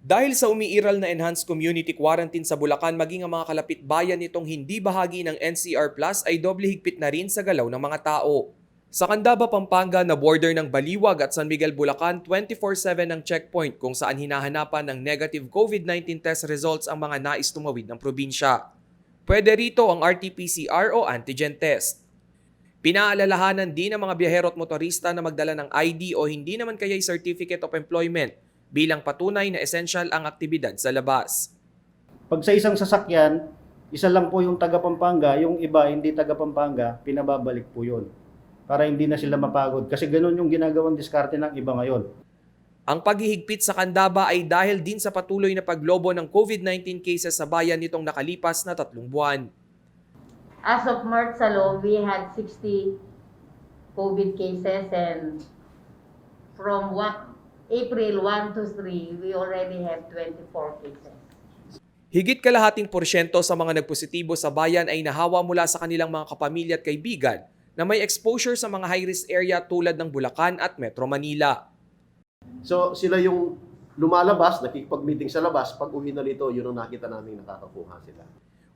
Dahil sa umiiral na enhanced community quarantine sa Bulacan maging ang mga kalapit bayan nitong hindi bahagi ng NCR Plus ay doble higpit na rin sa galaw ng mga tao. Sa Candaba, Pampanga na border ng Baliwag at San Miguel, Bulacan, 24/7 ang checkpoint kung saan hinahanapan ng negative COVID-19 test results ang mga nais tumawid ng probinsya. Pwede rito ang RT-PCR o antigen test. Pinaalalahanan din ng mga biyahero at motorista na magdala ng ID o hindi naman kaya'y Certificate of Employment bilang patunay na essential ang aktibidad sa labas. Pag sa isang sasakyan, isa lang po yung taga Pampanga, yung iba hindi taga Pampanga, pinababalik po yun. Para hindi na sila mapagod. Kasi ganun yung ginagawang diskarte ng iba ngayon. Ang paghihigpit sa Candaba ay dahil din sa patuloy na paglobo ng COVID-19 cases sa bayan nitong nakalipas na 3 buwan. As of March alone, we had 60 COVID cases, and from April 1 to 3, we already have 24 cases. Higit kalahating porsyento sa mga nagpositibo sa bayan ay nahawa mula sa kanilang mga kapamilya at kaibigan na may exposure sa mga high-risk area tulad ng Bulacan at Metro Manila. So sila yung lumalabas, nakikipag-meeting sa labas, pag uwi na rito, yun ang nakita namin nakakakuha sila.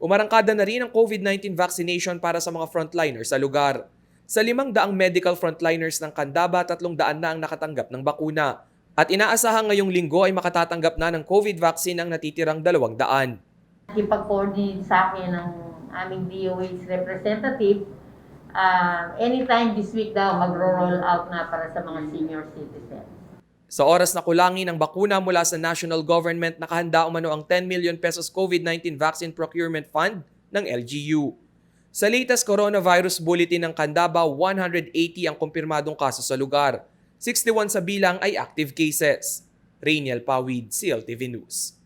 Umarangkada na rin ang COVID-19 vaccination para sa mga frontliners sa lugar. Sa 500 medical frontliners ng Candaba, 300 na ang nakatanggap ng bakuna. At inaasahang ngayong linggo ay makatatanggap na ng COVID vaccine ang natitirang 200. Ipag-coordinate sa akin ng aming DOH representative, anytime this week daw magro-roll out na para sa mga senior citizens. Sa oras na kulangin ang bakuna mula sa national government, nakahanda umano ang 10 million pesos COVID-19 Vaccine Procurement Fund ng LGU. Sa latest coronavirus bulletin ng Candaba, 180 ang kumpirmadong kaso sa lugar. 61 sa bilang ay active cases. Rainiel Pawid, CLTV News.